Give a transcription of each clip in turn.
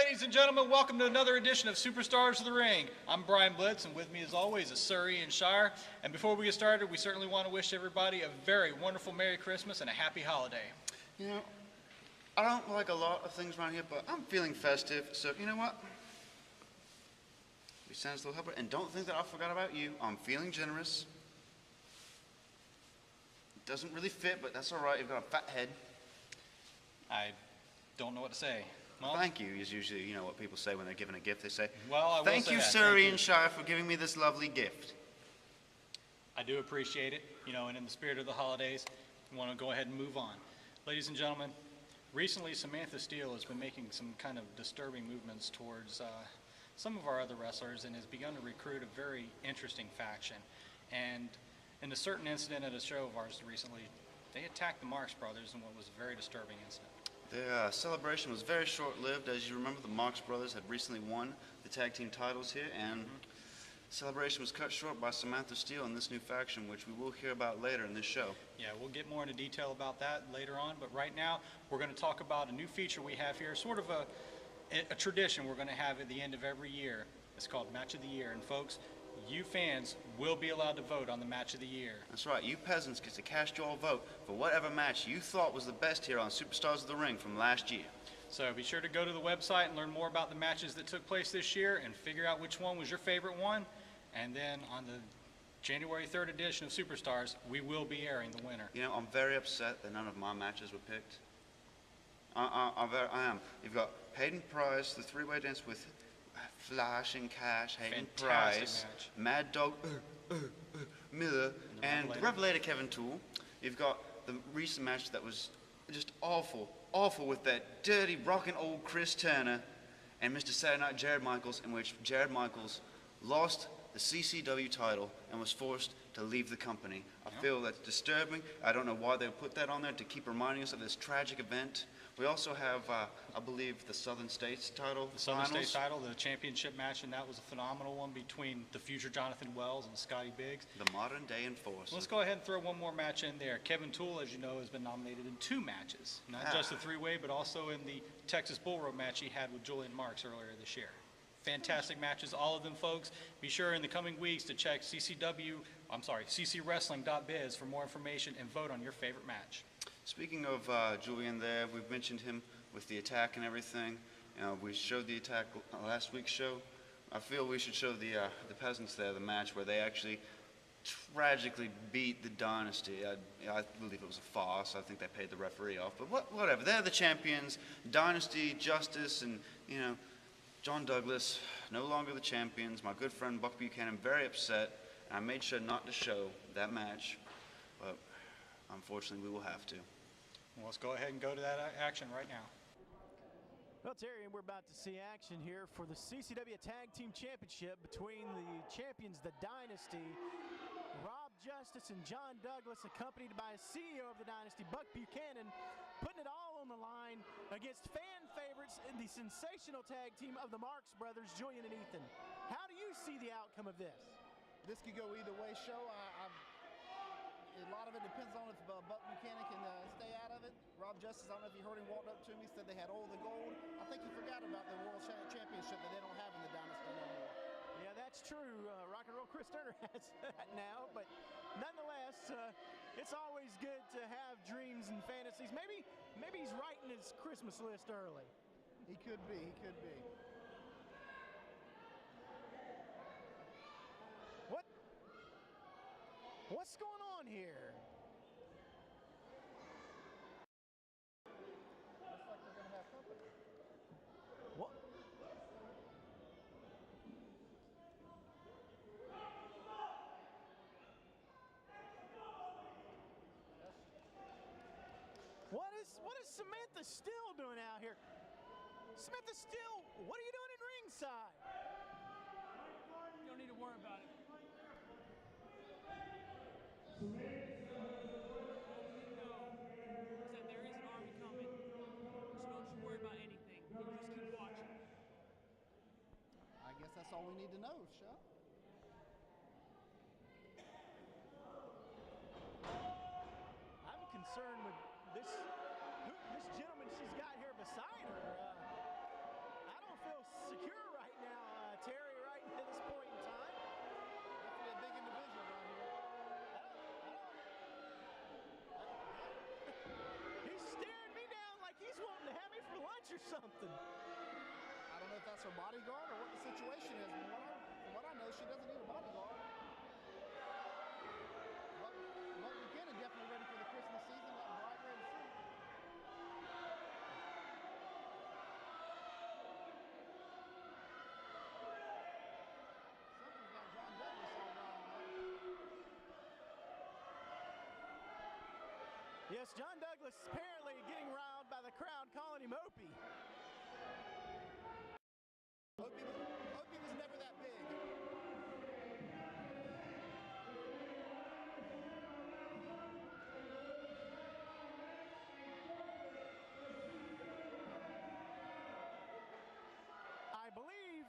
Ladies and gentlemen, welcome to another edition of Superstars of the Ring. I'm Brian Blitz, and with me as always is Surrey and Shire. And before we get started, we certainly want to wish everybody a very wonderful Merry Christmas and a Happy Holiday. You know, I don't like a lot of things around here, but I'm feeling festive, so you know what? We send us a little helper, and don't think that I forgot about you. I'm feeling generous. It doesn't really fit, but that's all right. You've got a fat head. I don't know what to say. Well, thank you is usually, you know, what people say when they're given a gift. They say, well, I will thank say you, that. Surrey Thank and Shire, for giving me this lovely gift. I do appreciate it, you know, and in the spirit of the holidays, I want to go ahead and move on. Ladies and gentlemen, recently Samantha Steele has been making some kind of disturbing movements towards some of our other wrestlers and has begun to recruit a very interesting faction. And in a certain incident at a show of ours recently, they attacked the Marcs Brothers in what was a very disturbing incident. The celebration was very short-lived. As you remember, the Marcs Brothers had recently won the tag team titles here, and the celebration was cut short by Samantha Steele and this new faction, which we will hear about later in this show. Yeah, we'll get more into detail about that later on, but right now we're going to talk about a new feature we have here, sort of a tradition we're going to have at the end of every year. It's called Match of the Year, and folks, you fans will be allowed to vote on the Match of the Year. That's right. You peasants get to cast your vote for whatever match you thought was the best here on Superstars of the Ring from last year. So be sure to go to the website and learn more about the matches that took place this year and figure out which one was your favorite one. And then on the January 3rd edition of Superstars, we will be airing the winner. You know, I'm very upset that none of my matches were picked. I am. You've got Hayden Price, the three-way dance with Flashing Cash, Hayden Price, match. Mad Dog Miller, and the Revelator Kevin Toole. You've got the recent match that was just awful with that dirty, rockin' old Chris Turner and Mr. Saturday Night Jared Michaels, in which Jared Michaels lost the CCW title and was forced to leave the company. I feel that's disturbing. I don't know why they put that on there to keep reminding us of this tragic event. We also have, I believe, the Southern States title. The Southern States title, the championship match, and that was a phenomenal one between the future Jonathan Wells and Scotty Biggs. The modern day enforcer. Let's go ahead and throw one more match in there. Kevin Toole, as you know, has been nominated in 2 matches. Not just the three-way, but also in the Texas Bull Rope match he had with Julian and Marcs earlier this year. Fantastic matches, all of them, folks. Be sure in the coming weeks to check ccwrestling.biz for more information and vote on your favorite match. Speaking of Julian there, we've mentioned him with the attack and everything. We showed the attack last week's show. I feel we should show the peasants there the match where they actually tragically beat the Dynasty. I believe it was a farce. I think they paid the referee off. But whatever, they're the champions. Dynasty, Justice, and, you know, John Douglas, no longer the champions. My good friend Buck Buchanan, very upset. And I made sure not to show that match. But unfortunately, we will have to. Well, let's go ahead and go to that action right now. Well, Terry, and we're about to see action here for the CCW Tag Team Championship between the champions, the Dynasty, Rob Justice and John Douglas, accompanied by CEO of the Dynasty, Buck Buchanan, putting it all on the line against fan favorites in the sensational tag team of the Marcs Brothers, Julian and Ethan. How do you see the outcome of this? This could go either way, show. A lot of it depends on if Buck Buchanan can stay out of it. Rob Justice, I don't know if you heard him walk up to me, said they had all the gold. I think he forgot about the World Championship that they don't have in the Dynasty no more. Yeah, that's true. Rock and Roll Chris Turner has that now, but nonetheless, it's always good to have dreams and fantasies. Maybe he's writing his Christmas list early. He could be. He could be. What's going on here? Looks like they're going to have company. What? What is Samantha Steele doing out here? Samantha Steele, what are you doing in ringside? You don't need to worry about it. All you need to know is that there is an army coming. So don't you worry about anything. You just keep watching. I guess that's all we need to know, Shep. I'm concerned with this gentleman she's got here beside her. I don't that's her bodyguard or what the situation is. From what I know, she doesn't need a bodyguard. Buck Buchanan definitely ready for the Christmas season, that bright red suit. Something's got John Douglas all wrong. Yes, John Douglas apparently getting riled by the crowd calling him Opie. Opie was never that big. I believe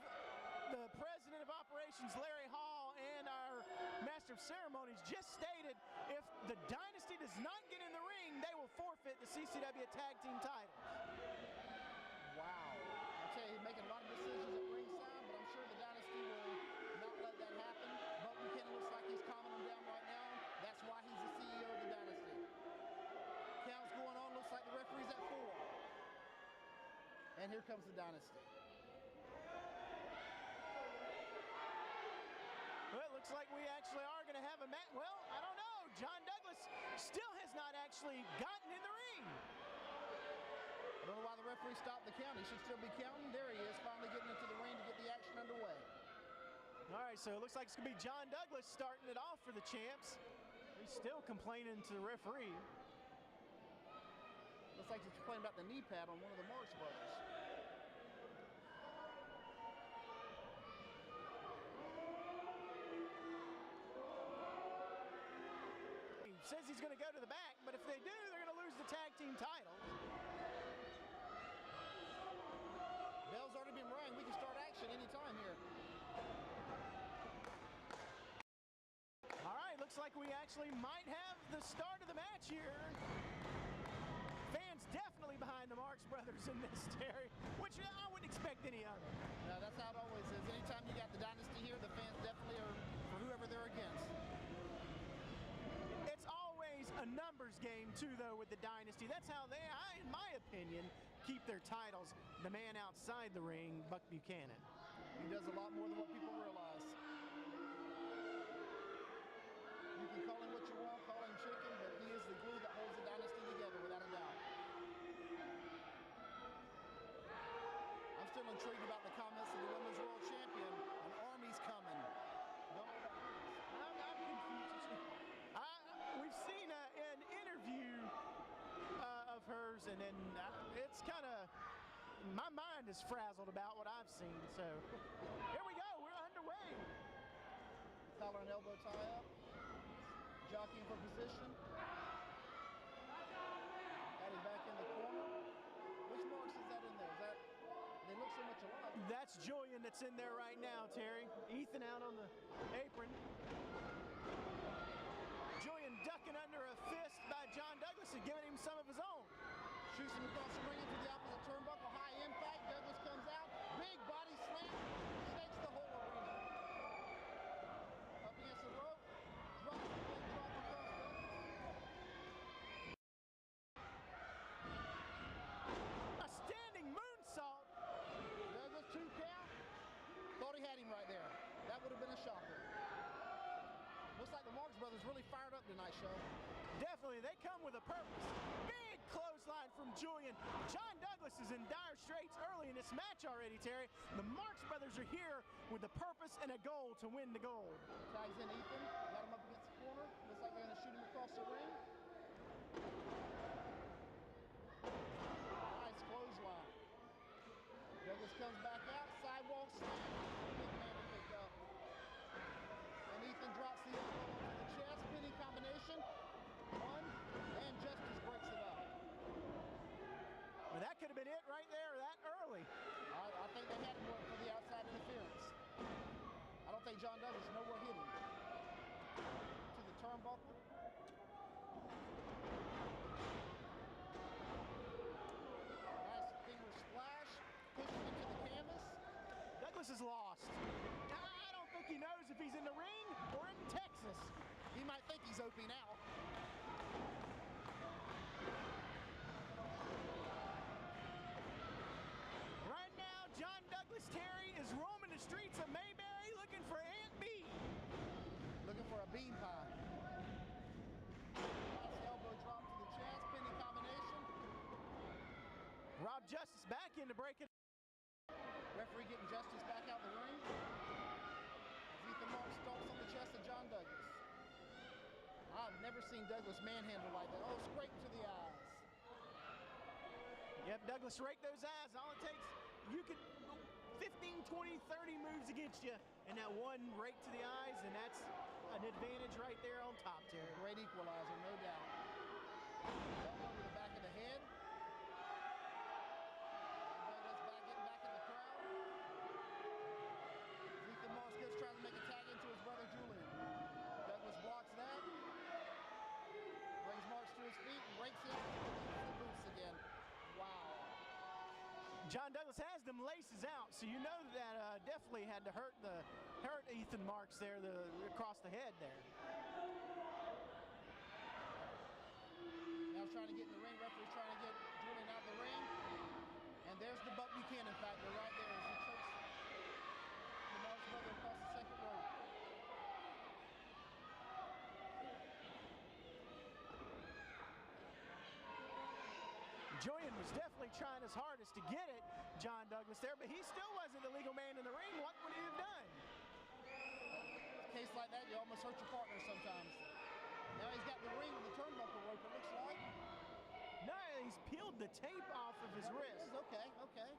the president of operations, Larry Hall, and our master of ceremonies just stated if the Dynasty does not get in the ring, they will forfeit the CCW Tag Team title. Wow. I tell you, he's making a lot of decisions at ringside, but I'm sure the Dynasty will not let that happen. Buck Buchanan looks like he's calming them down right now. That's why he's the CEO of the Dynasty. Count's going on, looks like the referee's at 4. And here comes the Dynasty. Well, it looks like we actually are going to have a match. Well, I don't know. John Douglas still has not actually gotten in the ring. I don't know why the referee stopped the count. He should still be counting. There he is, finally getting into the ring to get the action underway. All right, so it looks like it's going to be John Douglas starting it off for the champs. He's still complaining to the referee. Looks like he's complaining about the knee pad on one of the Marcs Brothers. He says he's going to go to the back, but if they do, they're going to lose the tag team titles. Bell's already been rang. We can start action anytime here. All right, looks like we actually might have the start of the match here. Fans definitely behind the Marcs Brothers in this, Terry, which I wouldn't expect any other. No, that's how it always is. Anytime you got the Dynasty here, the fans definitely are for whoever they're against. It's always a numbers game, too, though, with the Dynasty. That's how they, in my opinion, keep their titles. The man outside the ring, Buck Buchanan. He does a lot more than what people realize. You can call him what you want, call him chicken, but he is the glue that holds the Dynasty together, without a doubt. I'm still intrigued about the comments of the Women's World Champion. An army's coming. I'm confused. We've seen an interview of hers, and then it's kind of, my mind is frazzled about what I've seen. So here we go. We're underway. Collar and elbow tie up. Jockeying for position. Added back in the corner. Which Marcs is that in there? Is that, they look so much alike. That's Julian that's in there right now, Terry. Ethan out on the apron. Julian ducking under a fist by John Douglas and giving him some of his own. Shoots him across the ring into the opposite turnbuckle. High impact. Douglas comes out. Big body slam. Shakes the whole arena. Up against the rope. Drops the big drop across Douglas. A standing moonsault. Douglas 2 count. Thought he had him right there. That would have been a shocker. Looks like the Marcs Brothers really fired up tonight, show. Definitely, they come with a purpose. Big clothesline from Julian. John Douglas is in dire straits early in this match already, Terry. The Marcs Brothers are here with a purpose and a goal to win the gold. Tags in Ethan. Got him up against the corner. Looks like they're going to shoot him across the ring. Nice clothesline. Douglas comes back out. Sidewalk slam. Big man to pick up. And Ethan drops the elbow onto the chest. Pinning combination. 1. And Justice breaks it up. Well, that could have been it right there that early. I think they had him going for the outside interference. I don't think John Douglas nowhere hit him. To the turnbuckle. Nice finger splash. Push him into the canvas. Douglas is lost. I don't think he knows if he's in the ring or in Texas. He might think he's Opie now. Right now, John Douglas, Terry, bean pie. Nice elbow drop to the chest, pinning combination. Rob Justice back in to break it. Referee getting Justice back out the ring. As Ethan Marks stomps on the chest of John Douglas. I've never seen Douglas manhandle like that. Oh, scrape to the eyes. Yep, Douglas raked those eyes. All it takes, you could 15, 20, 30 moves against you, and that one rake to the eyes, and that's an advantage right there on top, Terry. Great equalizer, no doubt. Elbow to the back of the head. Douglas getting back in the crowd. Ethan Marks goes trying to make a tag into his brother Julian. Douglas blocks that. Brings Marks to his feet and breaks him into the boots again. Wow. John Douglas has them laces out, so you know that definitely had to hurt Ethan Marks there across the head there. Now trying to get in the ring. Referee's trying to get Julian out of the ring. And there's the Buck Buchanan factor right there as he chokes the Marks brother across the second rope. Julian was definitely trying his hardest to get it, John Douglas there, but he still wasn't the legal man in the ring. What would he have done? In a case like that, you almost hurt your partner sometimes. Now he's got the ring with the turnbuckle rope, it looks like. No, he's peeled the tape off of his wrist. Okay, okay.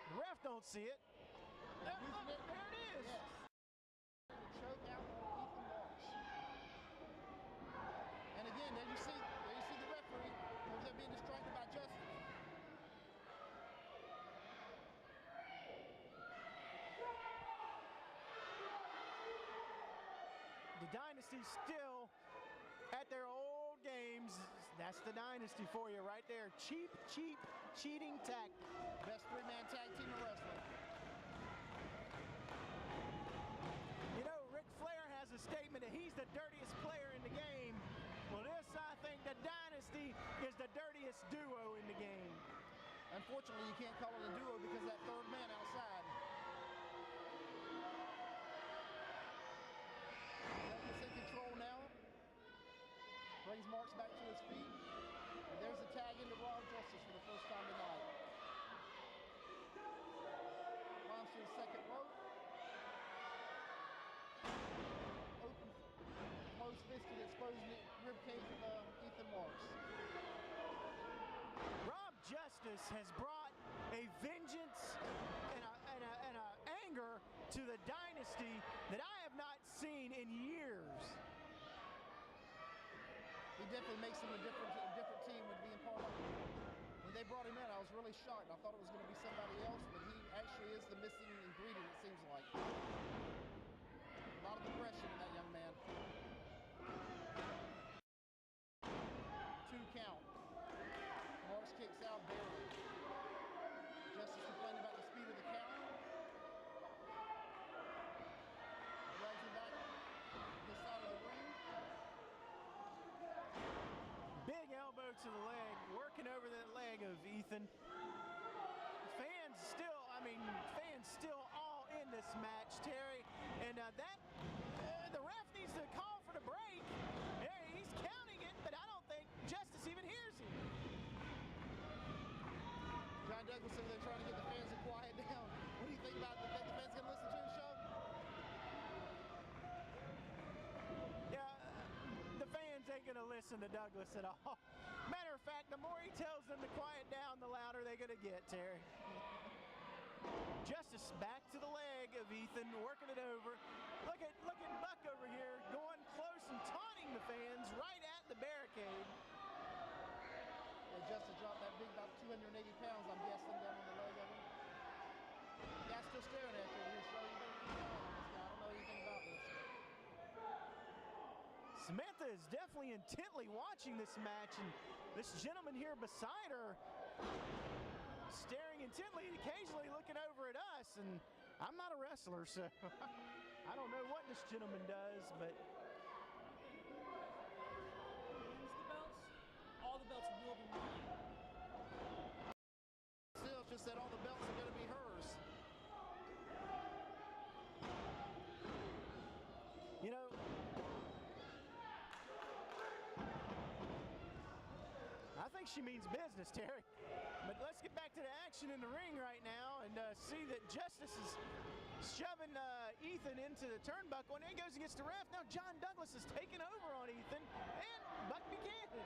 The ref don't see it. There it is. Yes. Choke out Ethan Marks. And again, there you see the referee. They're being distracted by Justice. The Dynasty still at their old games. That's the Dynasty for you right there. Cheap, cheating tactic. Best three-man tag team in wrestling. You know, Ric Flair has a statement that he's the dirtiest player in the game. Well, this, I think, the Dynasty is the dirtiest duo in the game. Unfortunately, you can't call it a duo because that third man outside. Douglas in control now. Brings Marks back to his feet. And there's a tag into Rob Justice for the first time tonight. Climbs to the second rope. Open, closed fisted, exposed rib cage of Ethan Marks. Rob Justice has brought a vengeance and a anger to the Dynasty that I have not seen in years. He definitely makes them a different team with being part of it. When they brought him in, I was really shocked. I thought it was going to be somebody else, but he actually is the missing ingredient, it seems like. A lot of aggression in that young man. 2 count. Marks kicks out barely. Justice complaining about the speed of the count. Drags him back to the side of the ring. Big elbow to the leg, working over that leg of Ethan. Fans still all in this match, Terry. And the ref needs to call for the break. He's counting it, but I don't think Justice even hears him. John Douglas over there trying to get the fans to quiet down. What do you think about the fans going to listen to the show? Yeah, the fans ain't gonna listen to Douglas at all. Matter of fact, the more he tells them to quiet down, the louder they're gonna get, Terry. Justice back to the leg of Ethan, working it over. Look at Buck over here, going close and taunting the fans right at the barricade. Yeah, Justice dropped that big, about 280 pounds, I'm guessing, down on the leg of him. The guy's still staring at you. He's showing you better keep an eye on this guy. I don't know anything about this. Samantha is definitely intently watching this match, and this gentleman here beside her staring intently, occasionally looking over at us, and I'm not a wrestler, so I don't know what this gentleman does, but Wins the belts, all the belts will be mine. Still, just said all the belts are going to be hers. you know, she means business, Terry. But let's get back to the action in the ring right now and see that Justice is shoving Ethan into the turnbuckle, and there he goes against the ref. Now John Douglas is taking over on Ethan and Buck Buchanan.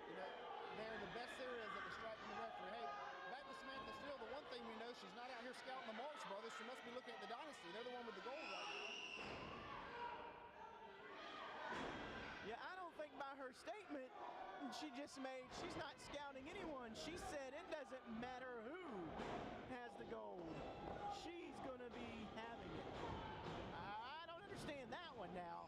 You know, they're the best there is at distracting the referee. Hey, back to Samantha Steele, the one thing we know, she's not out here scouting the Marcs Brothers. She must be looking at the Dynasty. They're the one with the gold right now. Yeah, I don't think by her statement she just made, she's not scouting anyone. She said it doesn't matter who has the gold. She's going to be having it. I don't understand that one now.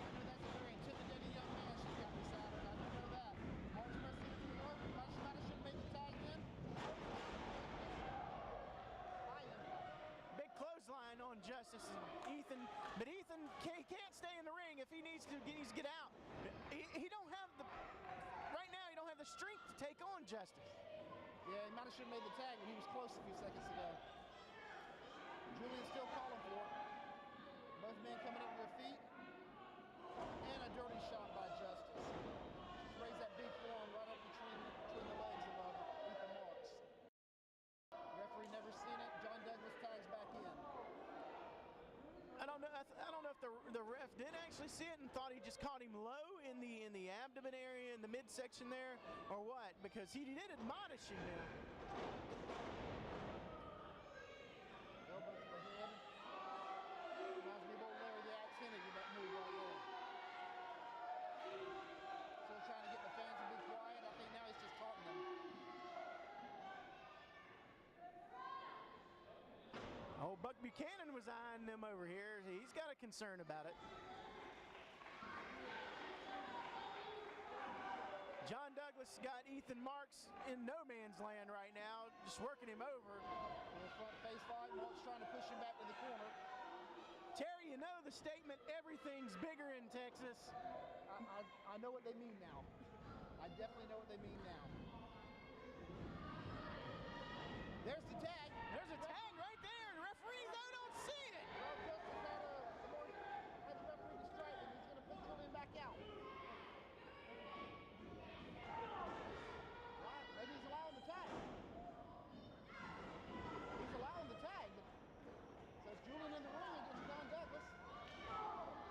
I know that's a very intimidating young man she's got beside her. I do know that. Marcs pressing it to the rope. She might have should have made the tag then. High impact. Big clothesline on Justice and Ethan, but Ethan can't stay in the ring if he needs to get out. He don't have the, right now he don't have the strength to take on Justice. Yeah, he might have should have made the tag when he was close a few seconds ago. Julian's still calling for it. Both men coming up to their feet. And a dirty shot by Justice. Just raised that big forearm right up between the legs of Ethan Marcs. Referee never seen it. John Douglas tags back in. I don't know if the ref did actually see it and thought he just caught him low in the abdomen area, in the midsection there, or what, because he did admonish him there. Elbow to the head. Reminds me of old Larry the Axe Hennig with that move right there. Still trying to get the fans to be quiet. I think now he's just taunting them. Oh, Buck Buchanan was eyeing them over here. He's got a concern about it. John Douglas got Ethan Marcs in no man's land right now, just working him over. In the front face fight, Marcs trying to push him back to the corner. Terry, you know the statement, everything's bigger in Texas. I know what they mean now. I definitely know what they mean now. There's the tag. There's a tag right there. The referee, though, don't see it. Well, Justice had the referee distracted. He's going to put Julian back out. Right, maybe he's allowing the tag. He's allowing the tag. So it's Julian in the ring against John Douglas.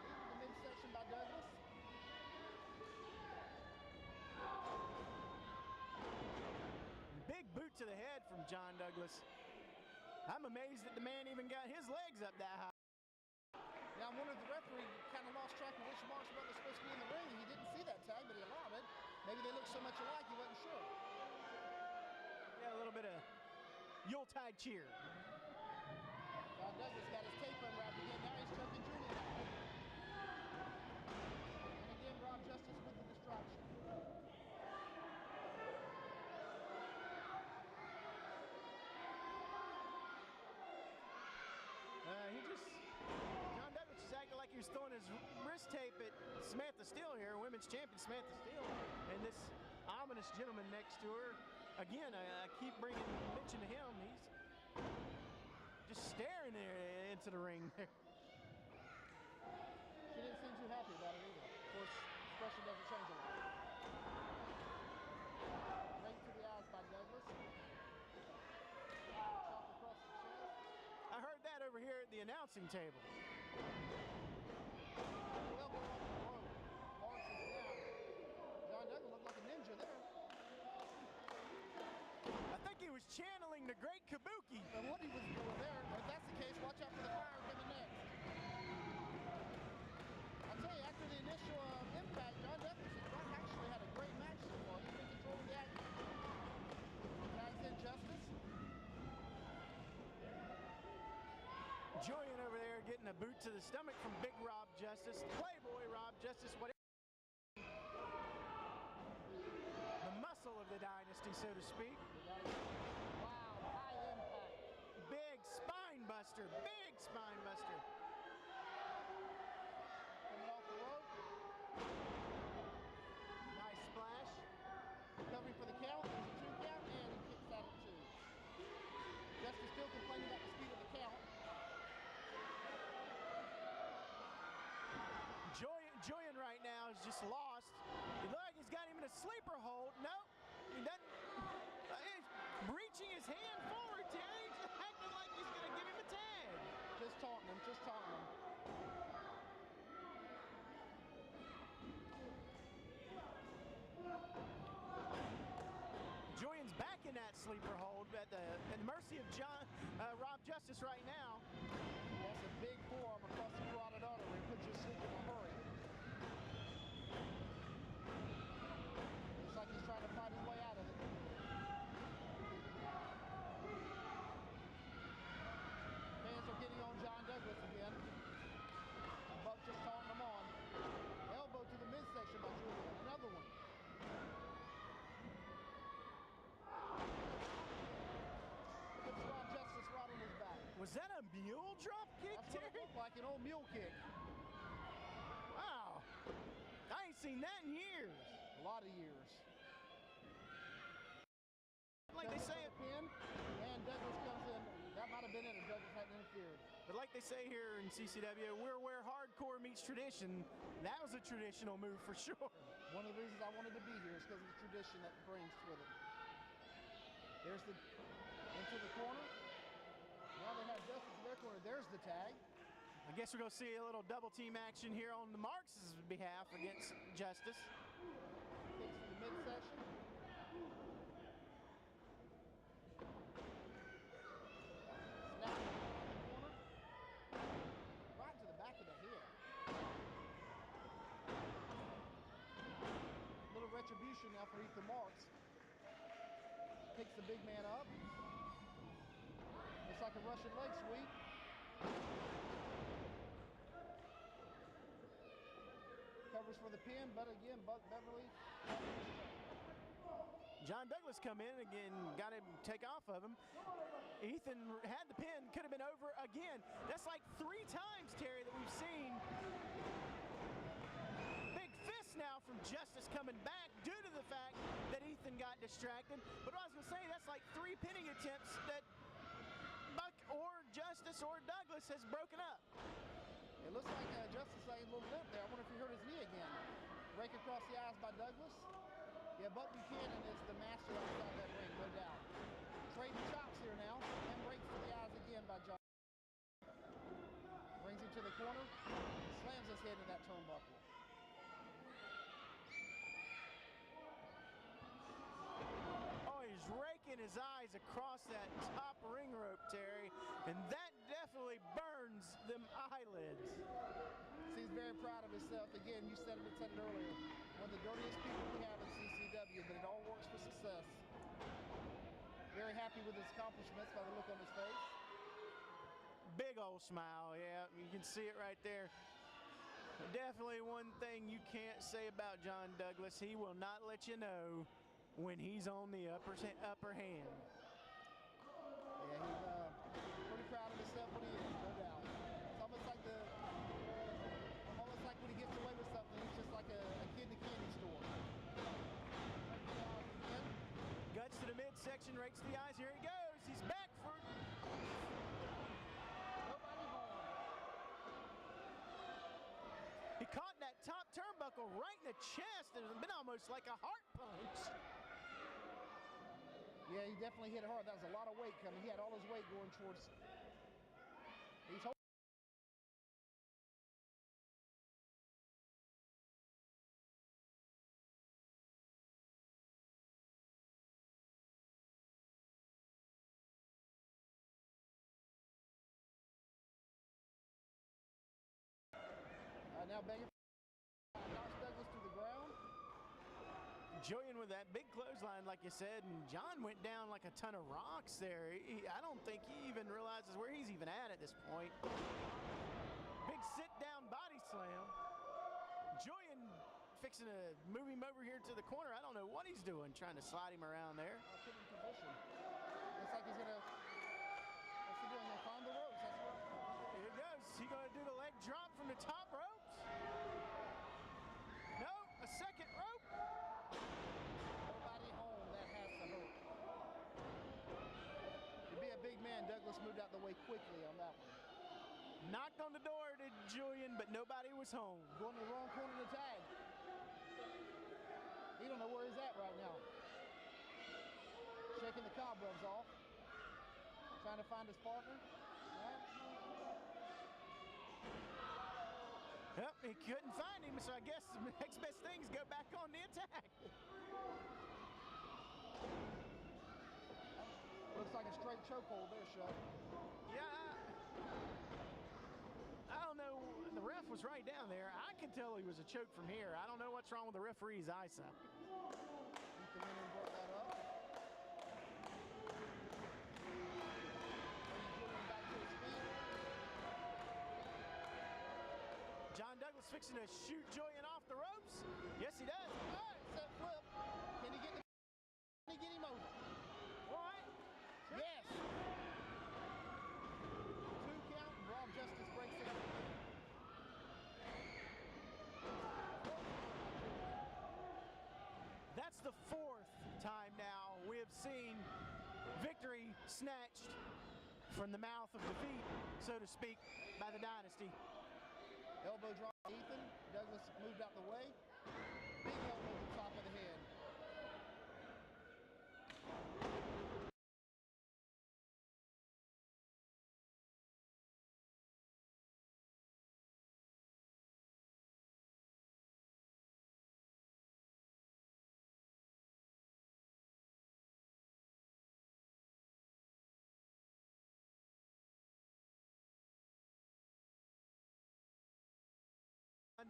Leaving the midsection by Douglas. Big boot to the head from John Douglas. I'm amazed that the man even got his legs up that high. Now, I'm wondering if the referee kind of lost track of which Marcs Brothers was supposed to be in the ring. He didn't see that tag, but he allowed it. Maybe they look so much alike he wasn't sure. Yeah, a little bit of Yuletide cheer. John Douglas got his tape unwrapped again. Now he's choking Julian out. And again, Rob Justice with the distraction. John Douglas is acting like he was throwing his wrist tape at Samantha Steele here, women's champion Samantha Steele, and this ominous gentleman next to her. Again, I keep mentioning him. He's just staring there into the ring there. She didn't seem too happy about it either. Of course, expression doesn't change a lot. Right to the eyes by Douglas. Chop across the chest. I heard that over here at the announcing table. Elbow off the rope. Marcs is down. John Douglas looked like a ninja there. I think he was channeling the great Kabuki. And what he was doing there, if that's the case, watch out for the fire coming next. I'll tell you, after the initial impact, John Douglas and Buck actually had a great match so far. He's been controlling the action. Tags in Justice. Julian over there getting a boot to the stomach from Big Rob Justice. Playboy Rob Justice, whatever. The muscle of the Dynasty, so to speak. Wow, high impact. Big spine buster, big spine buster. Coming off the rope. Nice splash. Covering for the count. There's a 2 count, and he kicks out at 2. Justice still complaining about the speed of the count. Julian right right now is just lost. It looks like he's got him in a sleeper hold. Nope, he doesn't. He's reaching his hand forward, Terry, just acting like he's going to give him a tag. Just taunting him, just taunting him. Julian's back in that sleeper hold at the mercy of Rob Justice right now. That's a big forearm across the carotid artery. It puts you asleep in a hurry. Looks like he's trying to fight his way out of it. Fans are getting on John Douglas again. Buck just taunting him on. Elbow to the midsection by Julian. Another one. Puts Rob Justice right on his back. Was that a mule drop kick, That's what it Terry? looked like, an old mule kick. Wow. I ain't seen that in years. A lot of years. Like they say, Pin, and Douglas comes in. That might have been it if Douglas hadn't interfered. but like they say here in CCW, we're where hardcore meets tradition. That was a traditional move for sure. One of the reasons I wanted to be here is because of the tradition that brings with it. There's the into the corner. Now they have Justice in their corner. There's the tag. I guess we're going to see a little double team action here on the Marcs' behalf against Justice. Kicks to the midsection. Snap in the corner. Right to the back of the head. Little retribution now for Ethan Marcs. Picks the big man up. Looks like a Russian leg sweep. Covers for the pin, but again, Buck Beverly. John Douglas come in again, got him take off of him. Ethan had the pin, could have been over again. That's like 3 times, Terry, that we've seen. Big fist now from Justice coming back due to the fact that Ethan got distracted. But what I was going to say, that's like 3 pinning attempts that Buck or Justice or Douglas has broken up. It looks like Justice had a little limp there. I wonder if he hurt his knee again. Rake across the eyes by Douglas. Yeah, Buck Buchanan is the master outside that ring, no doubt. Trading chops here now, and rakes to the eyes again by John. Brings him to the corner, slams his head in that turnbuckle. Oh, he's raking his eyes across that top ring rope, Terry, and that definitely burns them eyelids. He's very proud of himself. Again, you said it earlier. One of the dirtiest people we have in CCW, but it all works for success. Very happy with his accomplishments by the look on his face. Big old smile, yeah, you can see it right there. Definitely one thing you can't say about John Douglas, he will not let you know when he's on the upper hand. Yeah, he's pretty proud of himself when he is, no doubt. It's almost like when he gets away with something, he's just like a kid in a candy store. Guts to the midsection, rakes the eyes, here he goes, he's back for... Nobody home. He caught that top turnbuckle right in the chest, and it's been almost like a heart punch. Yeah, he definitely hit it hard. That was a lot of weight coming. He had all his weight going towards... He's holding. Now begging knocks Douglas to the ground. Julian with that big clothesline, like you said, and John went down like a ton of rocks there. I don't think he even realizes where he's even at this point. Big sit-down body slam. Julian fixing to move him over here to the corner. I don't know what he's doing, trying to slide him around there. Put in position. Looks like he's gonna. What's he doing? Gonna climb the ropes. That's what. Here it goes. He gonna do the leg drop from the top ropes? No, a second rope. Nobody home. That has to hurt. To be a big man, Douglas moved out the way quickly on that one. Knocked on the door to Julian, but nobody was home. Going to the wrong corner to tag. He don't know where he's at right now. Shaking the cobwebs off. Trying to find his partner. Yep, he couldn't find him, so I guess the next best thing is go back on the attack. Looks like a straight chokehold there, Shug. Yeah, I don't know. The ref was right down there. I can tell he was a choke from here. I don't know what's wrong with the referee's eyesight. Ethan went in and brought that up. Julian back to his feet. John Douglas fixing to shoot Julian off the ropes. Yes, he does. All right, set flip. Can he get him over? What? Yes. 2 count, and Rob Justice breaks it up again. That's the 4th time now we have seen victory snatched from the mouth of defeat, so to speak, by the Dynasty. Elbow drop to Ethan. Douglas moved out the way. Big elbow to the top of the head.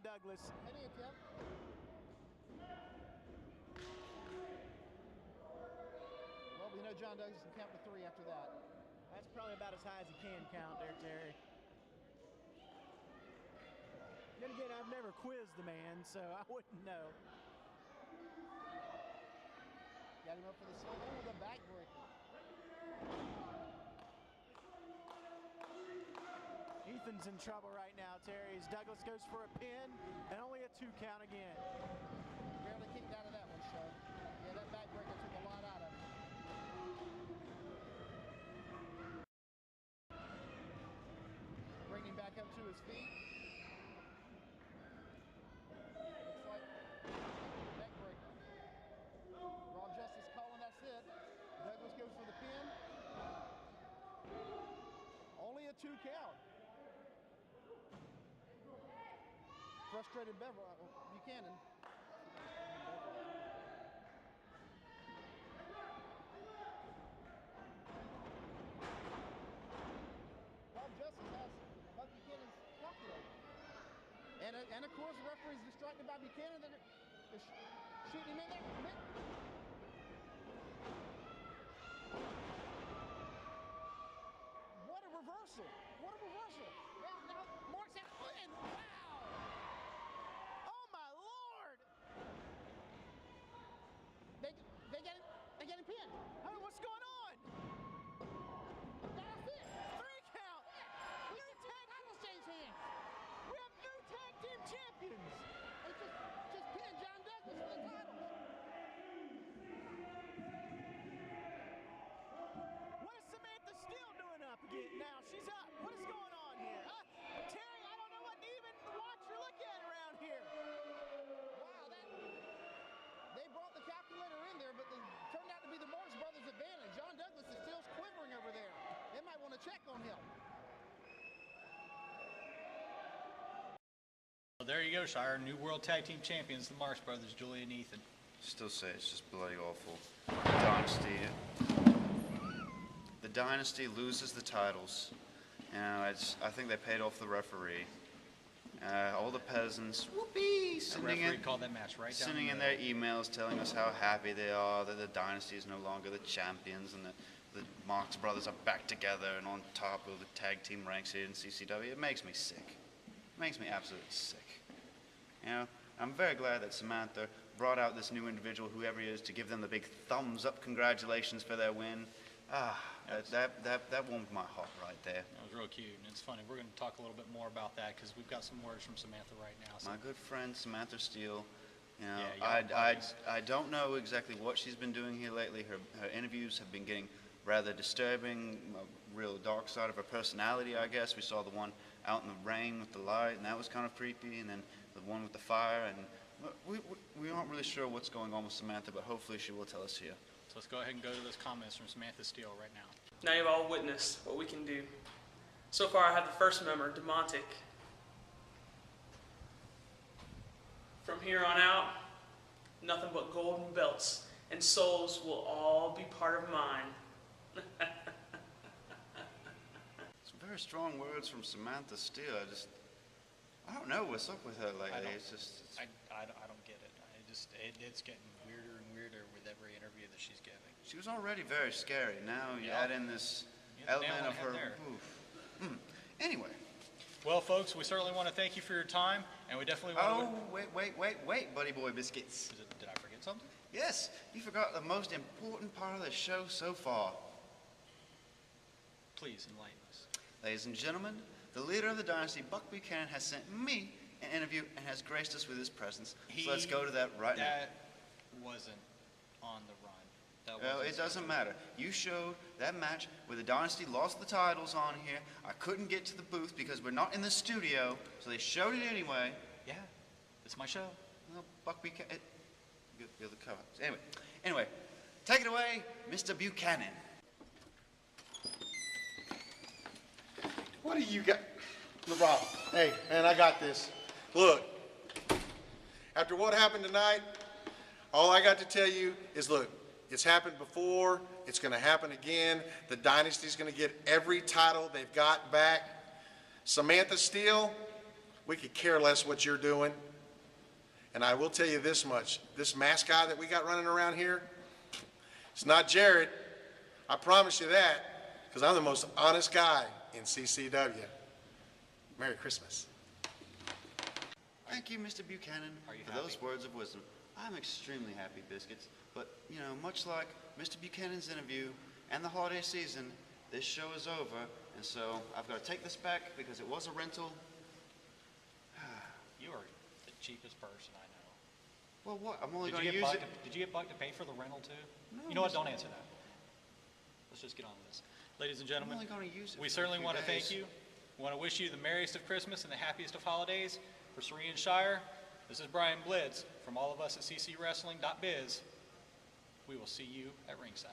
Douglas. Any attempt? Well, we know John Douglas can count to 3 after that. That's probably about as high as he can count there, Terry. Then again, I've never quizzed the man, so I wouldn't know. Got him up for the slow. Oh, the backbreaker. Ethan's in trouble right now, Terry, as Douglas goes for a pin and only a 2 count again. Barely kicked out of that one, Shug. Yeah, that backbreaker took a lot out of him. Bring him back up to his feet. Looks like backbreaker. Rob Justice calling, that's it. Douglas goes for the pin. Only a 2 count. Frustrated Buchanan. Rob Justice has Buck Buchanan's calculator. And of course, the referee's distracted by Buchanan. They're shooting him in there. What a reversal. What a reversal. Now Marcs out and wow. Oh, my Lord! They get him pinned. Hey, what's going on? That's it. 3 count! New tag title change hands. We have new tag team champions! They just pinned John Douglas for the titles. What is Samantha Steele doing up again now? She's up. What is going on here? Terry, I don't know what to even watch or look at around here. Wow, they brought the calculator in there, but it turned out to be the Marcs Brothers' advantage. John Douglas is still quivering over there. They might want to check on him. Well, there you go, Shire. New World Tag Team Champions, the Marcs Brothers, Julian and Ethan. Still say it's just bloody awful. The Dynasty loses the titles. You know, I think they paid off the referee. All the peasants, whoopee, The referee called that match right down sending the in middle. their emails telling us how happy they are that the Dynasty is no longer the champions and that the Marcs Brothers are back together and on top of the tag team ranks here in CCW. It makes me sick. It makes me absolutely sick. You know, I'm very glad that Samantha brought out this new individual, whoever he is, to give them the big thumbs up congratulations for their win. That warmed my heart right there. That was real cute, and it's funny. We're going to talk a little bit more about that because we've got some words from Samantha right now. So. My good friend Samantha Steele. You know, Yeah, y'all buddies. I don't know exactly what she's been doing here lately. Her interviews have been getting rather disturbing, a real dark side of her personality, I guess. We saw the one out in the rain with the light, and that was kind of creepy, and then the one with the fire, and We aren't really sure what's going on with Samantha, but hopefully she will tell us here. So let's go ahead and go to those comments from Samantha Steele right now. Now you've all witnessed what we can do. So far I have the first member, Demontic. From here on out, nothing but golden belts and souls will all be part of mine. Some very strong words from Samantha Steele. I don't know what's up with her lately. I don't get it. It's getting weirder and weirder with every interview that she's giving. She was already very scary. Now you add in this Yeah, the nail element on of the her. head there. Anyway. Well, folks, we certainly want to thank you for your time, and we definitely want Oh, wait, Buddy Boy Biscuits. Did I forget something? Yes, you forgot the most important part of the show so far. Please enlighten us. Ladies and gentlemen, the leader of the Dynasty, Buck Buchanan, has sent me an interview and has graced us with his presence. So let's go to that right now. That wasn't on the run. That Well, wasn't it doesn't matter. You showed that match where the Dynasty lost the titles on here. I couldn't get to the booth because we're not in the studio, so they showed it anyway. Yeah, it's my show. Well, Buck Buchanan, you're the cover. Anyway, take it away, Mr. Buchanan. What do you got? LeBron, hey, man, I got this. Look, after what happened tonight, all I got to tell you is, look, it's happened before, it's going to happen again. The Dynasty's going to get every title they've got back. Samantha Steele, we could care less what you're doing. And I will tell you this much, this mascot that we got running around here, it's not Jared. I promise you that, because I'm the most honest guy in CCW. Merry Christmas. Thank you, Mr. Buchanan, Are you for happy? those words of wisdom. I'm extremely happy, Biscuits. But, you know, much like Mr. Buchanan's interview and the holiday season, this show is over. And so I've got to take this back because it was a rental. You are the cheapest person I know. Well, what? I'm only Did going you to get use Buck it. did you get Buck to pay for the rental too? No, You know what? Mr. Don't answer that. Let's just get on with this. Ladies and I'm gentlemen, only going to use it we for a certainly few want to thank days. you. We want to wish you the merriest of Christmas and the happiest of holidays. For Serene Shire, this is Brian Blitz from all of us at ccwrestling.biz. We will see you at ringside.